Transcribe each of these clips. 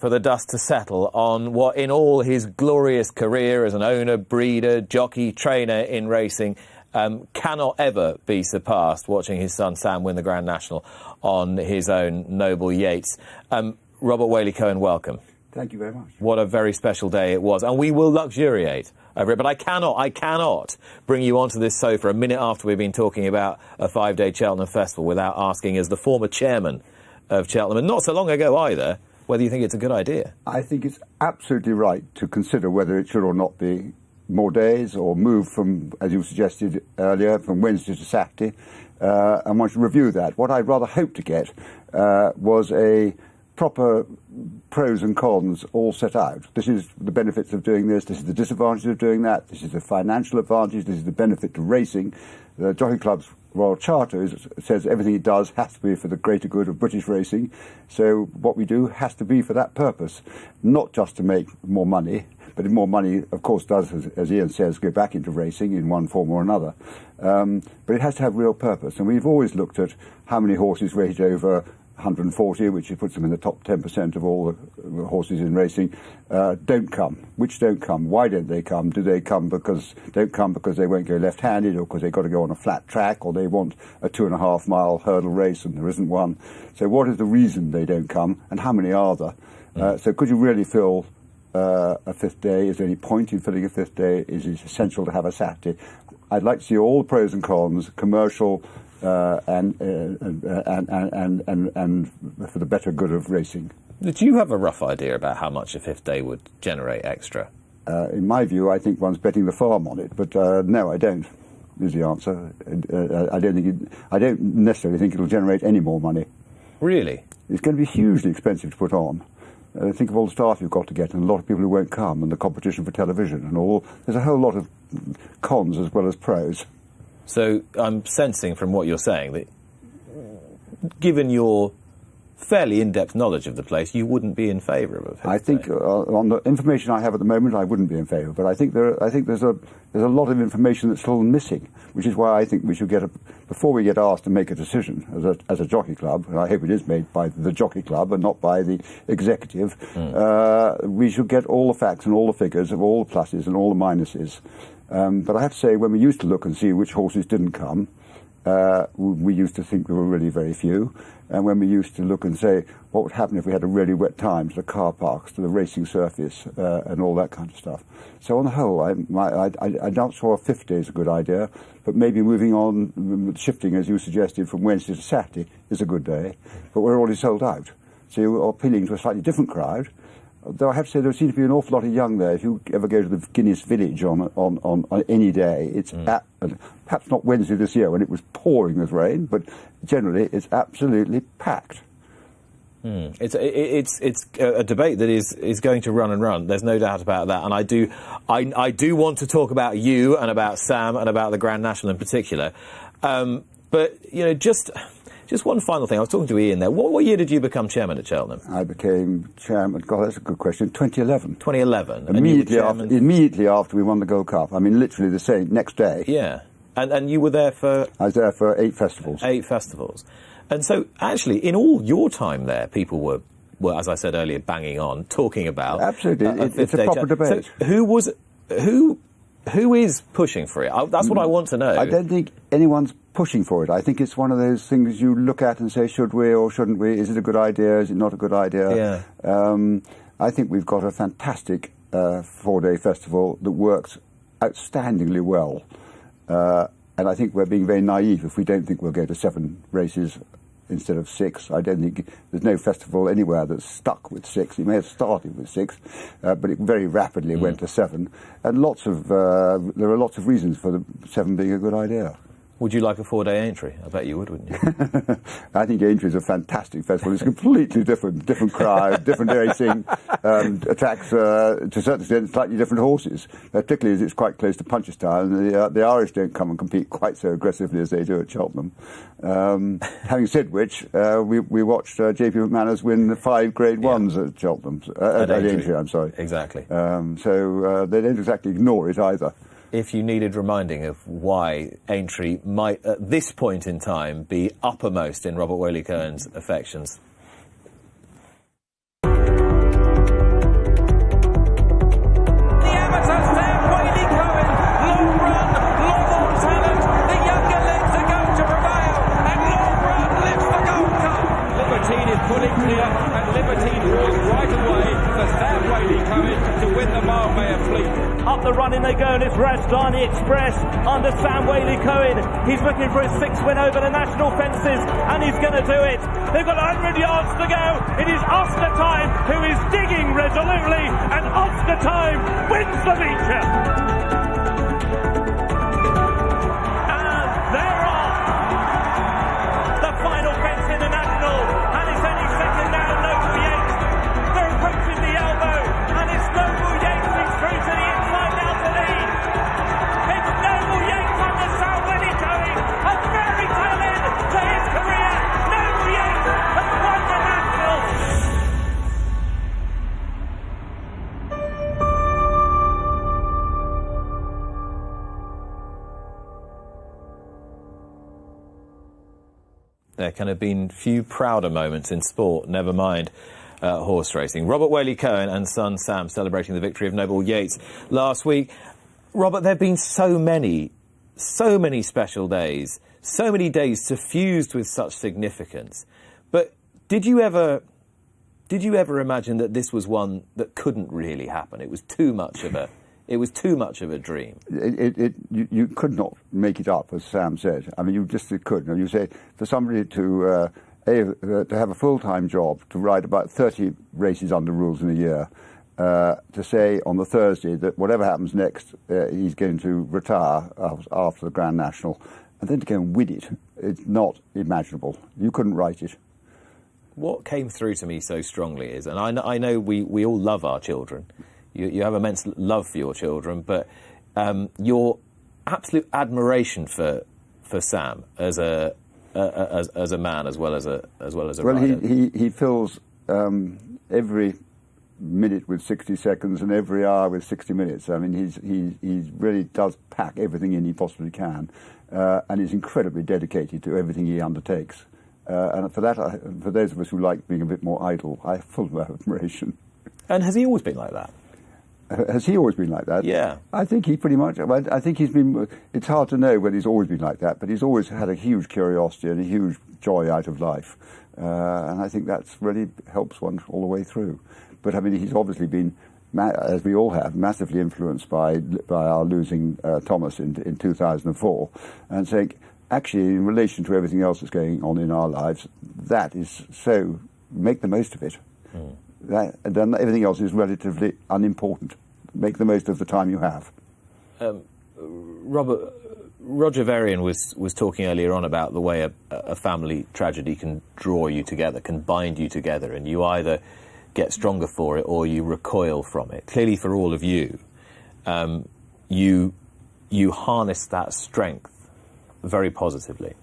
for the dust to settle on what, in all his glorious career as an owner, breeder, jockey, trainer in racing, cannot ever be surpassed, watching his son Sam win the Grand National on his own Noble Yeats. Robert Waley-Cohen, welcome. Thank you very much. What a very special day it was, and we will luxuriate over it. But I cannot bring you onto this sofa a minute after we've been talking about a 5-day Cheltenham Festival without asking, as the former chairman of Cheltenham, and not so long ago either, whether you think it's a good idea. I think it's absolutely right to consider whether it should or not be more days, or move from, as you suggested earlier, from Wednesday to Saturday, and want to review that. What I'd rather hope to get was a proper pros and cons all set out. This is the benefits of doing this is the disadvantages of doing that, this is the financial advantage, this is the benefit to racing. The Jockey Club's Royal Charter says everything it does has to be for the greater good of British racing, so what we do has to be for that purpose, not just to make more money, but more money, of course, does, as Ian says, go back into racing in one form or another. But it has to have real purpose, and we've always looked at how many horses rated over 140, which puts them in the top 10% of all the horses in racing, don't come. Which don't come? Why don't they come? Do they come because they won't go left-handed, or because they've got to go on a flat track, or they want a 2.5-mile hurdle race and there isn't one? So what is the reason they don't come, and how many are there? So could you really fill a fifth day? Is there any point in filling a fifth day? Is it essential to have a Saturday? I'd like to see all the pros and cons, commercial, and for the better good of racing. Do you have a rough idea about how much a fifth day would generate extra? In my view, I think one's betting the farm on it, but no, I don't, is the answer. I don't necessarily think it'll generate any more money. Really? It's going to be hugely expensive to put on. Think of all the staff you've got to get, and a lot of people who won't come, and the competition for television and all. There's a whole lot of cons as well as pros. So I'm sensing from what you're saying that, given your fairly in-depth knowledge of the place, you wouldn't be in favour of it. I think, on the information I have at the moment, I wouldn't be in favour. But I think there's a lot of information that's still missing, which is why I think we should before we get asked to make a decision as a jockey club, and I hope it is made by the jockey club and not by the executive. We should get all the facts and all the figures of all the pluses and all the minuses. But I have to say, when we used to look and see which horses didn't come, we used to think there were really very few. And when we used to look and say, what would happen if we had a really wet time to the car parks, to the racing surface, and all that kind of stuff. So on the whole, I'm not sure 50 is a good idea, but maybe moving on, shifting, as you suggested, from Wednesday to Saturday is a good day. But we're already sold out. So you're appealing to a slightly different crowd. Though I have to say, there seems to be an awful lot of young there. If you ever go to the Guinness Village on any day, it's perhaps not Wednesday this year when it was pouring with rain, but generally it's absolutely packed. It's a debate that is going to run and run. There's no doubt about that. And I do want to talk about you and about Sam and about the Grand National in particular. But you know, just one final thing. I was talking to Ian there. What year did you become chairman at Cheltenham? I became chairman, God, that's a good question, 2011. 2011. Immediately after we won the Gold Cup. I mean, literally the same, next day. Yeah. And you were there for? I was there for 8 festivals. 8 festivals. And so, actually, in all your time there, people were, as I said earlier, banging on, talking about... Absolutely. It's a proper debate. So who is pushing for it? That's what I want to know. I don't think anyone's pushing for it. I think it's one of those things you look at and say, should we or shouldn't we? Is it a good idea? Is it not a good idea? Yeah. I think we've got a fantastic 4-day festival that works outstandingly well. And I think we're being very naive if we don't think we'll go to 7 races instead of 6. I don't think there's no festival anywhere that's stuck with 6. It may have started with 6, but it very rapidly went to 7. And there are lots of reasons for the 7 being a good idea. Would you like a 4-day entry? I bet you would, wouldn't you? I think Aintree is a fantastic festival. It's completely different crowd, different racing, attracts, to a certain extent, slightly different horses, particularly as it's quite close to Punchestown. The Irish don't come and compete quite so aggressively as they do at Cheltenham. Having said which, we watched J.P. McManus win the 5 Grade 1s at Cheltenham, at Aintree, I'm sorry. Exactly. So they don't exactly ignore it either. If you needed reminding of why Aintree might, at this point in time, be uppermost in Robert Waley-Cohen's affections, was right away for Sam Waley-Cohen to win the Marbella Fleet. Up the running they go, and it's Rajlani Express under Sam Waley-Cohen. He's looking for his 6th win over the national fences, and he's going to do it. They've got 100 yards to go. It is Oscar Time who is digging resolutely, and Oscar Time wins the feature. And they're off. The final fence in the national, and it's any second now. Noble Yeats, they're approaching the elbow, and it's Noble Yeats who's through to the inside now to lead. It's Noble Yeats under Sam Waley-Cohen, a very tail end to his career. Noble Yeats has won the national. There can have been few prouder moments in sport, never mind horse racing. Robert Waley-Cohen and son Sam celebrating the victory of Noble Yeats last week. Robert, there have been so many special days, so many days suffused with such significance. But did you ever imagine that this was one that couldn't really happen? It was too much of a dream. You could not make it up, as Sam said. I mean, you just couldn't. You say for somebody to have a full-time job, to ride about 30 races under rules in a year, to say on the Thursday that whatever happens next, he's going to retire after the Grand National, and then to go and win it, it's not imaginable. You couldn't write it. What came through to me so strongly is, and I know we all love our children. You have immense love for your children, but your absolute admiration for Sam as a man as well as a rider. Well, he fills every minute with 60 seconds and every hour with 60 minutes. I mean, he really does pack everything in he possibly can, and he's incredibly dedicated to everything he undertakes. And for that, for those of us who like being a bit more idle, I have full of admiration. And has he always been like that? Has he always been like that? Yeah. I think he pretty much, I think he's been, it's hard to know whether he's always been like that, but he's always had a huge curiosity and a huge joy out of life. And I think that's really helps one all the way through. But I mean, he's obviously been, as we all have, massively influenced by our losing Thomas in 2004, and saying, actually, in relation to everything else that's going on in our lives, that is so, make the most of it. Mm. Then everything else is relatively unimportant. Make the most of the time you have. Roger Varian was talking earlier on about the way a family tragedy can draw you together, can bind you together, and you either get stronger for it or you recoil from it. Clearly, for all of you, you harness that strength very positively.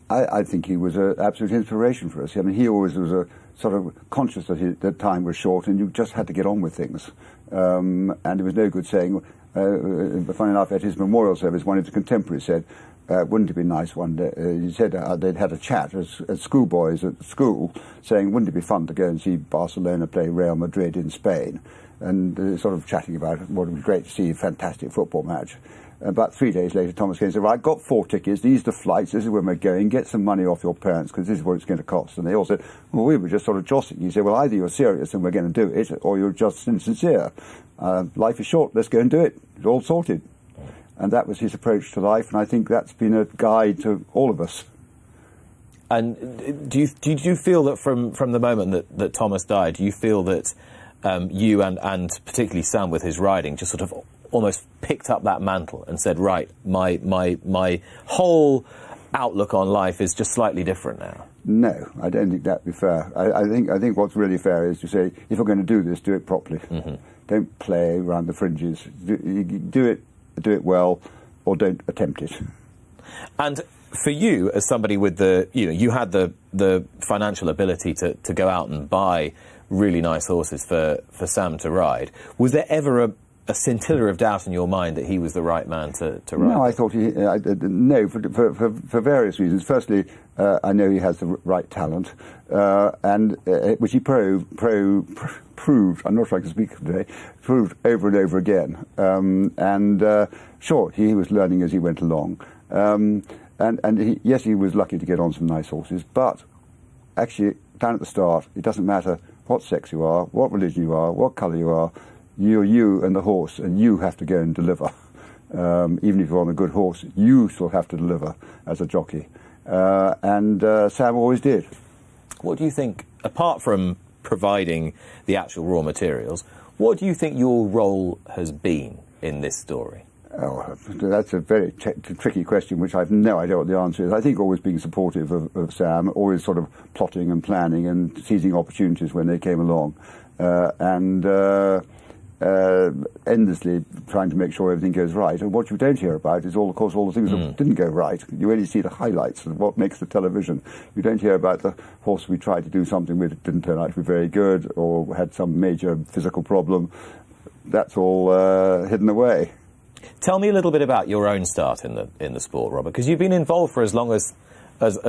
I think he was an absolute inspiration for us. I mean, he always was a sort of conscious that time was short and you just had to get on with things. And it was no good saying, funny enough, at his memorial service, one of his contemporaries said, wouldn't it be nice one day, he said they'd had a chat as schoolboys at school, saying, wouldn't it be fun to go and see Barcelona play Real Madrid in Spain? And sort of chatting about it, what would be great to see a fantastic football match. About 3 days later, Thomas came and said, right, I've got 4 tickets, these are the flights, this is where we're going, get some money off your parents, because this is what it's going to cost. And they all said, well, we were just sort of jostling. He said, well, either you're serious and we're going to do it, or you're just insincere. Life is short, let's go and do it. It's all sorted. And that was his approach to life, and I think that's been a guide to all of us. And do you feel that from the moment that Thomas died, do you feel that you and particularly Sam with his riding just sort of almost picked up that mantle and said, right, my whole outlook on life is just slightly different now? No, I don't think that'd be fair. I think what's really fair is to say, if you're going to do this, do it properly. Mm-hmm. Don't play around the fringes. Do it well, or don't attempt it. And for you, as somebody with you had the financial ability to go out and buy really nice horses for Sam to ride. Was there ever a scintilla of doubt in your mind that he was the right man to ride? No, I thought no, for various reasons. Firstly, I know he has the right talent, and which he proved. I'm not sure I can speak today. Proved over and over again. Sure, he was learning as he went along. Yes, he was lucky to get on some nice horses, but actually, down at the start, it doesn't matter what sex you are, what religion you are, what colour you are. You're you and the horse, and you have to go and deliver. Even if you're on a good horse, you still have to deliver as a jockey. And Sam always did. What do you think, apart from providing the actual raw materials, what do you think your role has been in this story? Oh, that's a very tricky question, which I've no idea what the answer is. I think always being supportive of Sam, always sort of plotting and planning and seizing opportunities when they came along, and endlessly trying to make sure everything goes right. And what you don't hear about is, of course, all the things that didn't go right. You only see the highlights of what makes the television. You don't hear about the horse we tried to do something with, it didn't turn out to be very good, or had some major physical problem. That's all hidden away. Tell me a little bit about your own start in the sport, Robert, because you've been involved for as long as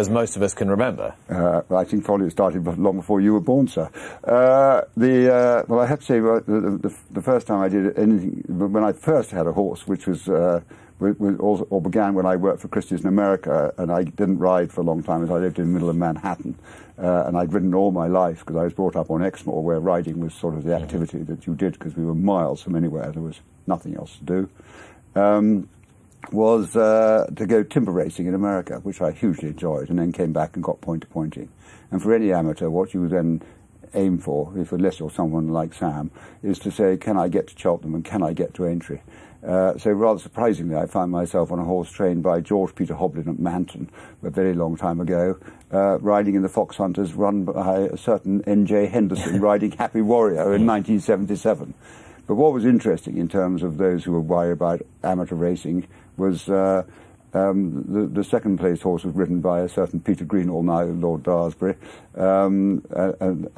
most of us can remember. I think probably it started long before you were born, sir. Well, I have to say, the first time I did anything, when I first had a horse, which was or began when I worked for Christie's in America, and I didn't ride for a long time as I lived in the middle of Manhattan, and I'd ridden all my life because I was brought up on Exmoor, where riding was sort of the activity that you did because we were miles from anywhere. There was nothing else to do. Was to go timber racing in America, which I hugely enjoyed, and then came back and got point-to-pointing. And for any amateur, what you then aim for, unless you're someone like Sam, is to say, can I get to Cheltenham and can I get to Aintree? So rather surprisingly, I found myself on a horse trained by George Peter Hoblin at Manton a very long time ago, riding in the Fox Hunters run by a certain N.J. Henderson, riding Happy Warrior in 1977. But what was interesting in terms of those who were worried about amateur racing was the second place horse was ridden by a certain Peter Greenall, now Lord Daresbury. And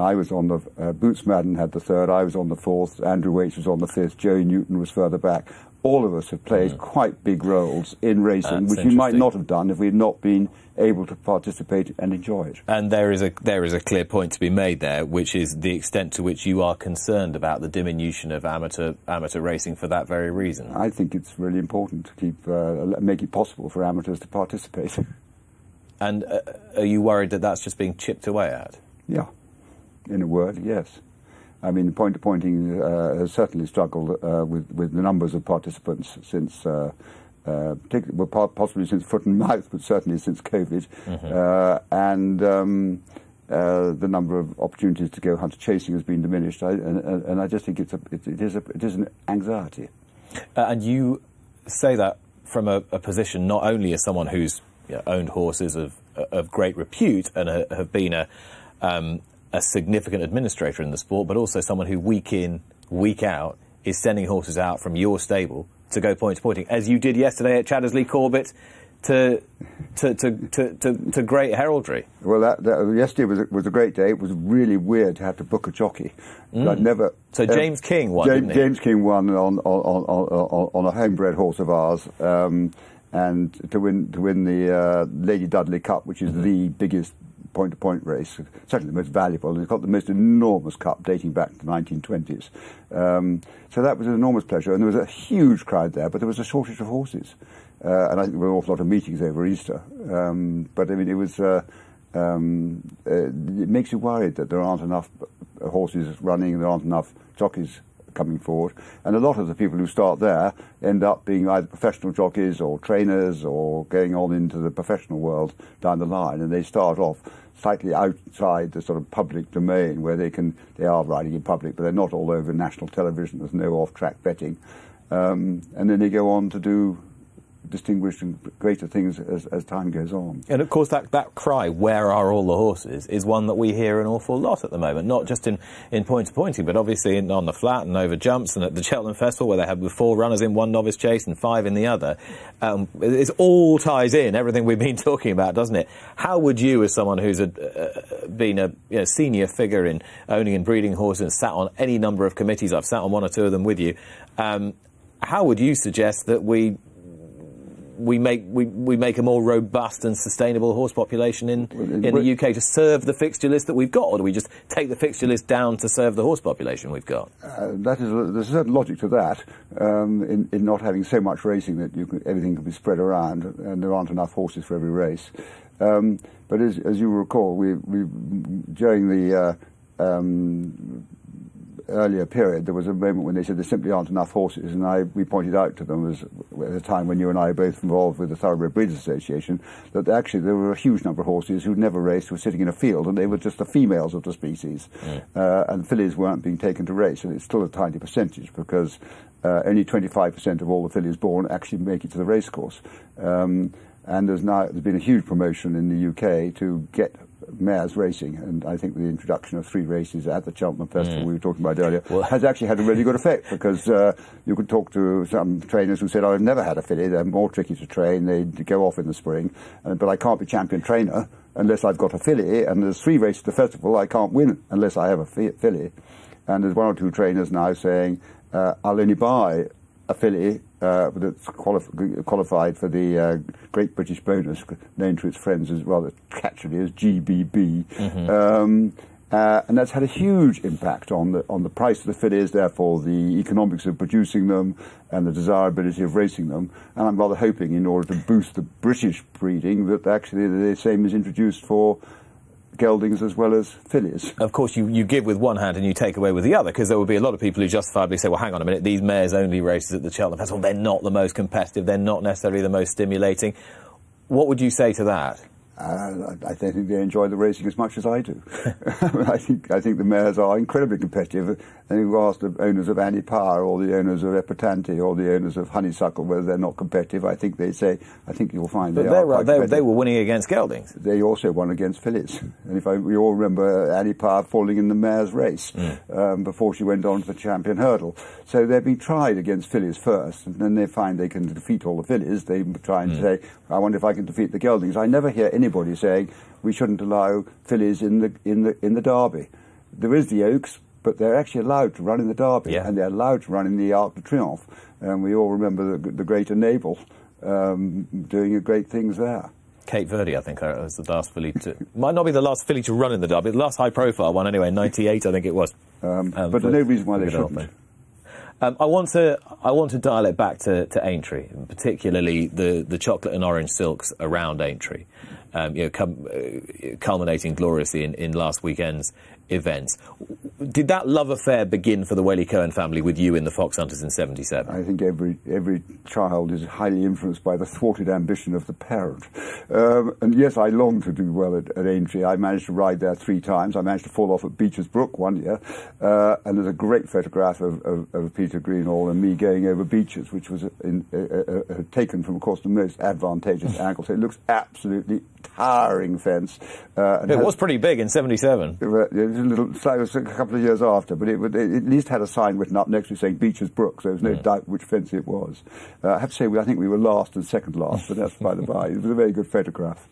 I was on the, Boots Madden had the third, I was on the fourth, Andrew Waits was on the fifth, Joey Newton was further back. All of us have played quite big roles in racing, which we might not have done if we had not been able to participate and enjoy it. And there is a clear point to be made there, which is the extent to which you are concerned about the diminution of amateur racing for that very reason. I think it's really important to keep make it possible for amateurs to participate. And are you worried that that's just being chipped away at? Yeah, in a word, yes. I mean, point-to-pointing has certainly struggled with the numbers of participants since, possibly since foot and mouth, but certainly since COVID, and the number of opportunities to go hunter chasing has been diminished. And I just think it is an anxiety. And you say that from a position not only as someone who's owned horses of great repute and have been a significant administrator in the sport, but also someone who week in, week out is sending horses out from your stable to go point-to-pointing, as you did yesterday at Chaddesley Corbett to great heraldry. Well, yesterday was a great day. It was really weird to have to book a jockey. I'd never. So James King won, didn't he? James King won on a homebred horse of ours, and to win the Lady Dudley Cup, which is the biggest point-to-point race, certainly the most valuable, and it's got the most enormous cup dating back to the 1920s. So that was an enormous pleasure, and there was a huge crowd there, but there was a shortage of horses. And I think there were an awful lot of meetings over Easter. But I mean, it was, it makes you worried that there aren't enough horses running, and there aren't enough jockeys coming forward. And a lot of the people who start there end up being either professional jockeys or trainers or going on into the professional world down the line, and they start off slightly outside the sort of public domain where they are riding in public, but they're not all over national television. There's no off-track betting. And then they go on to do distinguished and greater things as time goes on. And of course that cry, where are all the horses, is one that we hear an awful lot at the moment, not just in point-to-pointing, but obviously on the flat and over jumps and at the Cheltenham Festival, where they have 4 runners in one novice chase and 5 in the other. It all ties in, everything we've been talking about, doesn't it? How would you, as someone who's been a senior figure in owning and breeding horses and sat on any number of committees, I've sat on 1 or 2 of them with you, how would you suggest that we make a more robust and sustainable horse population in the UK to serve the fixture list that we've got, or do we just take the fixture list down to serve the horse population we've got? There's a certain logic to that, in not having so much racing that everything can be spread around, and there aren't enough horses for every race. But as you recall, we during the earlier period, there was a moment when they said there simply aren't enough horses, and we pointed out to them, as at the time when you and I were both involved with the Thoroughbred Breeders Association, that actually there were a huge number of horses who'd never raced, were sitting in a field, and they were just the females of the species, and fillies weren't being taken to race, and it's still a tiny percentage because only 25% of all the fillies born actually make it to the racecourse. And there's been a huge promotion in the UK to get mares racing, and I think the introduction of 3 races at the Cheltenham Festival we were talking about earlier has actually had a really good effect, because you could talk to some trainers who said, I've never had a filly, they're more tricky to train, they go off in the spring, but I can't be champion trainer unless I've got a filly, and there's 3 races at the festival, I can't win unless I have a filly. And there's 1 or 2 trainers now saying, I'll only buy a filly that's qualified for the Great British Bonus, known to its friends as rather catchily as GBB, and that's had a huge impact on the price of the fillies, therefore the economics of producing them and the desirability of racing them. And I'm rather hoping, in order to boost the British breeding, that actually the same is introduced for geldings as well as fillies. Of course, you give with one hand and you take away with the other, because there will be a lot of people who justifiably say, well, hang on a minute, these mares only races at the Cheltenham Festival, they're not the most competitive, they're not necessarily the most stimulating. What would you say to that? I think they enjoy the racing as much as I do. I think the mares are incredibly competitive. And you ask the owners of Annie Power or the owners of Epatante or the owners of Honeysuckle whether they're not competitive, I think they say, I think you'll find they are quite competitive. They were winning against geldings. They also won against fillies. And we all remember Annie Power falling in the mare's race before she went on to the champion hurdle. So they're being tried against fillies first, and then they find they can defeat all the fillies. They try and say, I wonder if I can defeat the geldings. I never hear anybody saying we shouldn't allow fillies in the Derby. There is the Oaks, but they're actually allowed to run in the Derby, and they're allowed to run in the Arc de Triomphe. And we all remember the great Noble doing great things there. Cape Verde, I think, was the last filly to... might not be the last filly to run in the Derby, the last high-profile one anyway, 98, I think it was. But there's no reason why they shouldn't. I want to dial it back to Aintree, and particularly the chocolate and orange silks around Aintree, culminating gloriously in last weekend's events. Did that love affair begin for the Waley-Cohen family with you in the Fox Hunters in '77? I think every child is highly influenced by the thwarted ambition of the parent. And yes, I longed to do well at Aintree. I managed to ride there 3 times. I managed to fall off at Beecher's Brook one year. And there's a great photograph of Peter Greenall and me going over Beecher's, which was taken from, of course, the most advantageous angle. So it looks absolutely towering fence. It was pretty big in '77. It was a couple of years after, but it at least had a sign written up next to it saying Beecher's Brook, so there was no doubt which fence it was. I have to say, I think we were last and second last, but that's by the by. It was a very good photograph.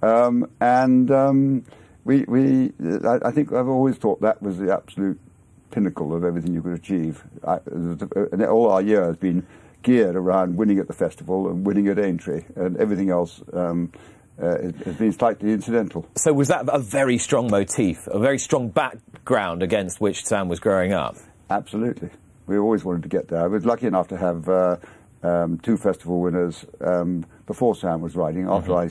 I think I've always thought that was the absolute pinnacle of everything you could achieve. And all our year has been geared around winning at the festival and winning at Aintree, and everything else has been slightly incidental. So was that a very strong motif, a very strong background against which Sam was growing up? Absolutely. We always wanted to get there. I was lucky enough to have 2 festival winners before Sam was riding. After I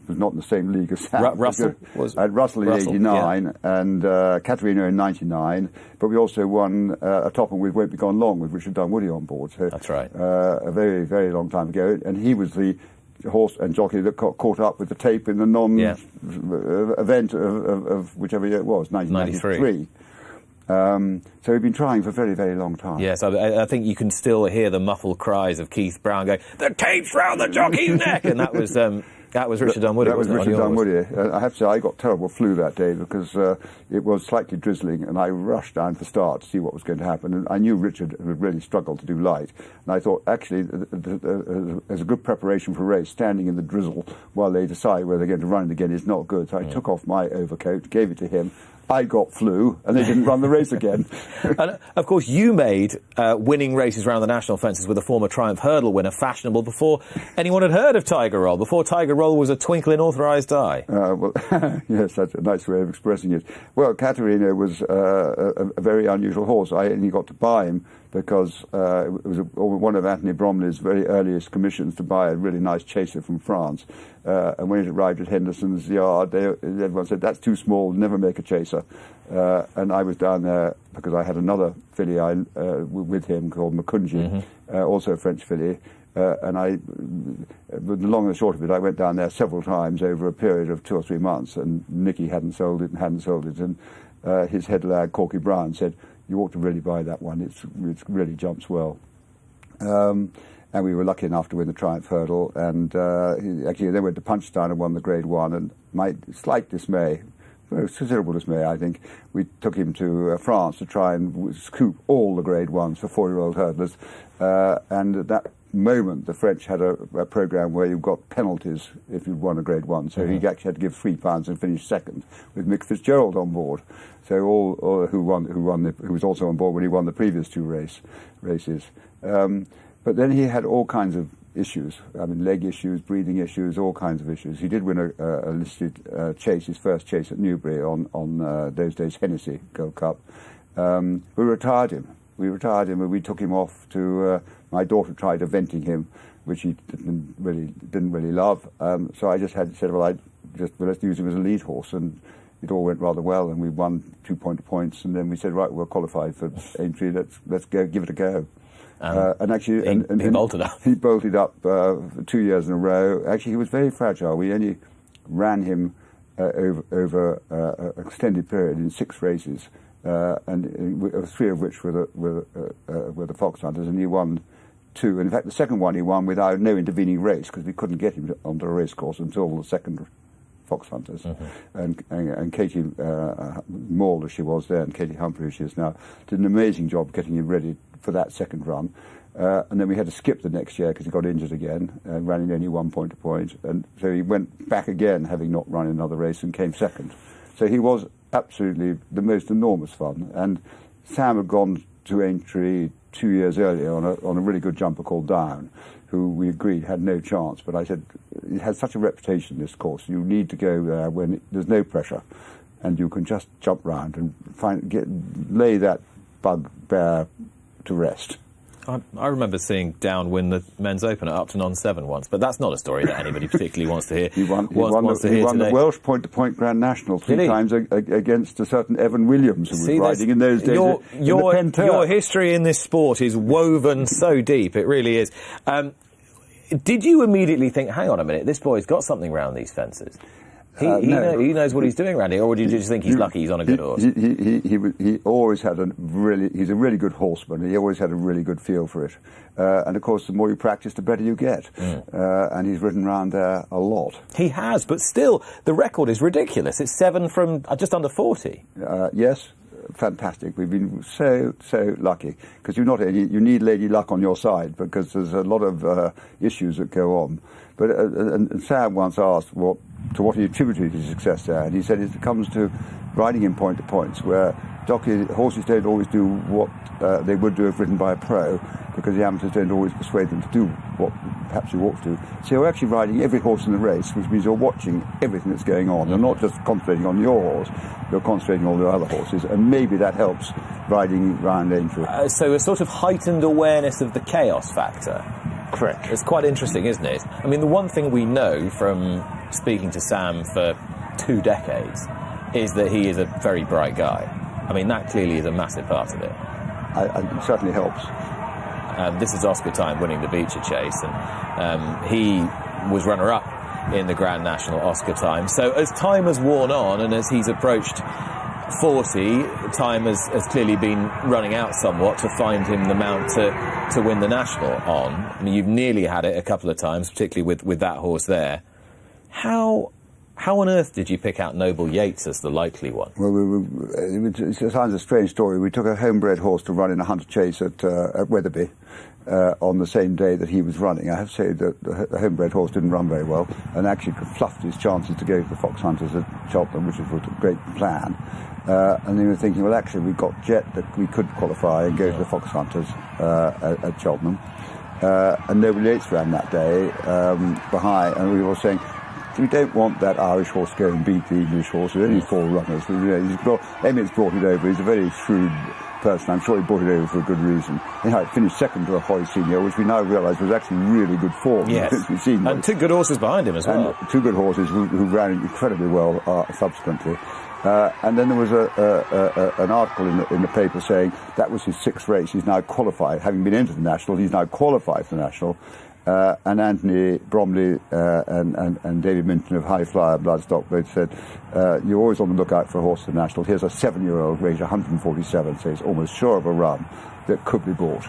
was not in the same league as Sam. Russell? I had Russell in '89 and Caterina in '99, but we also won a Topham with Won't Be Gone Long with Richard Dunwoody on board. So, that's right. A very, very long time ago. And he was the horse and jockey that got caught up with the tape in the event of whichever year it was, 1993. So we've been trying for a very, very long time. Yes, I think you can still hear the muffled cries of Keith Brown going, "The tape's round the jockey's neck!" And that was Richard Dunwoody. That was Richard Dunwoody. I have to say, I got terrible flu that day because it was slightly drizzling, and I rushed down for start to see what was going to happen. And I knew Richard would really struggle to do light, and I thought, actually, as a good preparation for a race, standing in the drizzle while they decide whether they're going to run it again is not good. So I took off my overcoat, gave it to him. I got flu, and they didn't run the race again. And, of course, you made winning races around the national fences with a former Triumph Hurdle winner fashionable before anyone had heard of Tiger Roll, before Tiger Roll was a twinkle in authorised eye. Well, yes, that's a nice way of expressing it. Well, Caterina was a very unusual horse. I only got to buy him because it was one of Anthony Bromley's very earliest commissions to buy a really nice chaser from France. And when it arrived at Henderson's yard, everyone said, "That's too small, never make a chaser." sponsor. And I was down there because I had another filly with him called Makunji, also a French filly. And the long and the short of it, I went down there several times over a period of 2 or 3 months, and Nicky hadn't sold it. And his head lad, Corky Brown, said, "You ought to really buy that one. It really jumps well." And we were lucky enough to win the Triumph Hurdle. And actually, they went to Punchestown and won the Grade 1. And my slight dismay, considerable dismay, I think, we took him to France to try and scoop all the Grade 1s for 4-year-old hurdlers. And at that moment, the French had a programme where you got penalties if you'd won a Grade 1. So he actually had to give £3 and finish second with Mick Fitzgerald on board. So who was also on board when he won the previous 2 races. But then he had all kinds of issues. I mean, leg issues, breathing issues, all kinds of issues. He did win a listed chase, his first chase at Newbury on those days Hennessy Gold Cup. We retired him. And we took him off to. My daughter tried eventing him, which he didn't really love. So I just said, well, let's use him as a lead horse, and it all went rather well. And we won 2 points, and then we said, right, we're qualified for Aintree. Let's go, give it a go. And actually, he bolted up. He bolted up 2 years in a row. Actually, he was very fragile. We only ran him over an extended period in 6 races, and 3 of which were the Fox Hunters, and he won 2. And in fact, the second one he won without no intervening race, because we couldn't get him onto a race course until the second Fox Hunters. And Katie Maul, as she was then, Katie Humphrey, as she is now, did an amazing job getting him ready for that second run. And then we had to skip the next year because he got injured again and ran in only 1 point to point. And so he went back again, having not run another race, and came second. So he was absolutely the most enormous fun. And Sam had gone to Aintree 2 years earlier on a really good jumper called Down, who we agreed had no chance. But I said, it has such a reputation, this course. You need to go there when there's no pressure, and you can just jump round and lay that bugbear to rest. I remember seeing Down win the men's open at Upton on 7 once, but that's not a story that anybody particularly wants to hear. He won the Welsh point-to-point Grand National 3 times against a certain Evan Williams, who was riding in those days. Your history in this sport is woven so deep, it really is. Did you immediately think, hang on a minute, this boy's got something round these fences? He knows what he's doing around here, or did you just think he's lucky he's on a good horse? He always had he's a really good horseman. He always had a really good feel for it. And of course, the more you practice, the better you get. And he's ridden round there a lot. He has, but still, the record is ridiculous. It's 7 from just under 40. Yes. Fantastic. We've been so lucky, because you need Lady Luck on your side, because there's a lot of issues that go on. But and Sam once asked to what he attributed his success there, and he said it comes to riding in point to points, where horses don't always do what they would do if ridden by a pro, because the amateurs don't always persuade them to do what perhaps you ought to do. So you're actually riding every horse in the race, which means you're watching everything that's going on. You're not just concentrating on your horse, you're concentrating on the other horses, and maybe that helps riding round Aintree. So a sort of heightened awareness of the chaos factor. Correct. It's quite interesting, isn't it? I mean, the one thing we know from speaking to Sam for 2 decades is that he is a very bright guy. I mean, that clearly is a massive part of it. It certainly helps. This is Oscar Time winning the Beecher Chase, and he was runner-up in the Grand National Oscar Time. So as time has worn on and as he's approached 40, time has clearly been running out somewhat to find him the mount to win the National on. I mean, you've nearly had it a couple of times, particularly with that horse there. How on earth did you pick out Noble Yeats as the likely one? Well, it sounds a strange story. We took a homebred horse to run in a hunter chase at Wetherby on the same day that he was running. I have to say that the homebred horse didn't run very well, and actually fluffed his chances to go to the Fox Hunters at Cheltenham, which was a great plan. And then we were thinking, well, actually, we've got Jet that we could qualify and go to the Fox Hunters at Cheltenham. And Noble Yeats ran that day behind, and we were saying, we don't want that Irish horse to go and beat the English horse. There's only 4 runners. Emmett's brought it over. He's a very shrewd person. I'm sure he brought it over for a good reason. Anyhow, it finished second to a Hoy Senior, which we now realise was actually really good form. Yes. And 2 good horses behind him as well. And 2 good horses who ran incredibly well subsequently. And then there was an article in the paper saying that was his 6th race. He's now qualified. Having been into the National, he's now qualified for the National. And Anthony Bromley and David Minton of High Flyer Bloodstock both said, you're always on the lookout for a horse for the National. Here's a 7-year-old raised 147, so he's almost sure of a run that could be bought.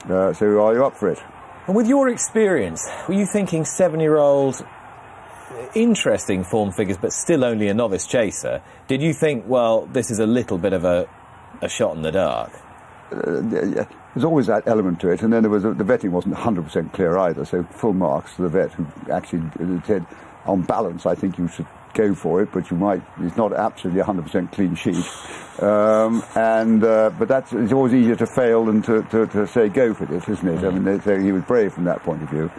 So are you up for it? And with your experience, were you thinking 7-year-old, interesting form figures, but still only a novice chaser? Did you think, well, this is a little bit of a shot in the dark? There's always that element to it, and then there was the vetting wasn't 100% clear either, so full marks to the vet who actually said, on balance, I think you should go for it, but you might, it's not absolutely 100% clean sheet. But it's always easier to fail than to say go for it, isn't it? I mean, they say he was brave from that point of view.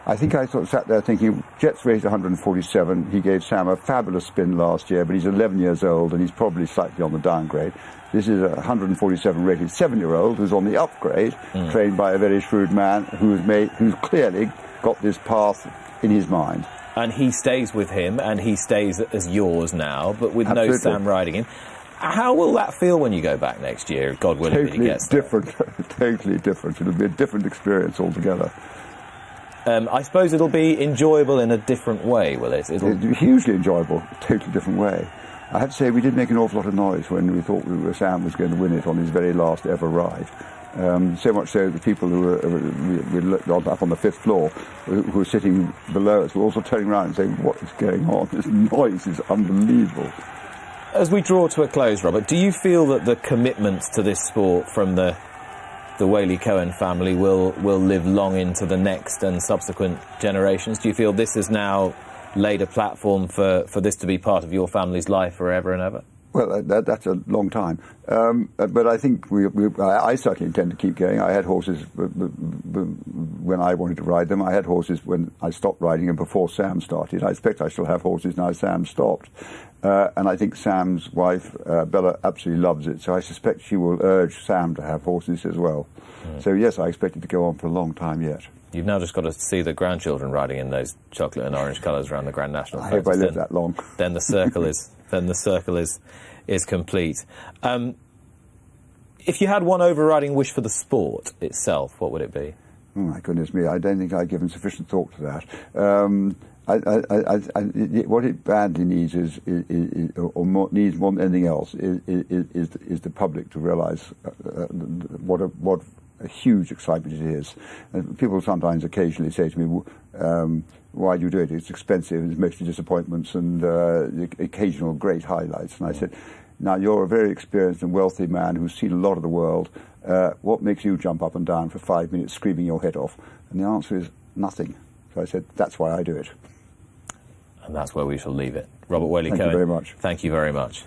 I think I sort of sat there thinking, Jet's raised 147. He gave Sam a fabulous spin last year, but he's 11 years old and he's probably slightly on the downgrade. This is a 147 rated 7-year-old who's on the upgrade, trained by a very shrewd man who's clearly got this path in his mind. And he stays with him, and he stays as yours now, but with Absolutely. no Sam riding him. How will that feel when you go back next year, God willing, that he gets there? Totally different. It'll be a different experience altogether. I suppose it'll be enjoyable in a different way, will it? It'll be hugely enjoyable, totally different way. I have to say, we did make an awful lot of noise when we thought Sam was going to win it on his very last ever ride. So much so that people who were up on the 5th floor, who were sitting below us, were also turning around and saying, what is going on? This noise is unbelievable. As we draw to a close, Robert, do you feel that the commitment to this sport from the Waley-Cohen family will live long into the next and subsequent generations? Do you feel this has now laid a platform for this to be part of your family's life forever and ever? Well, that's a long time. But I think I certainly intend to keep going. I had horses when I wanted to ride them. I had horses when I stopped riding them before Sam started. I expect I still have horses now Sam stopped. And I think Sam's wife, Bella, absolutely loves it. So I suspect she will urge Sam to have horses as well. So yes, I expect it to go on for a long time yet. You've now just got to see the grandchildren riding in those chocolate and orange colours around the Grand National. I hope I live that long. Then the circle is complete. If you had one overriding wish for the sport itself, what would it be? Oh my goodness me! I don't think I've given sufficient thought to that. What it badly needs needs more than anything else is the public to realise what a huge excitement it is. And people sometimes occasionally say to me, why do you do it? It's expensive, it's mostly disappointments and the occasional great highlights. And I said, now you're a very experienced and wealthy man who's seen a lot of the world. What makes you jump up and down for 5 minutes screaming your head off? And the answer is nothing. So I said, that's why I do it. And that's where we shall leave it. Robert Waley-Cohen, thank you very much. Thank you very much.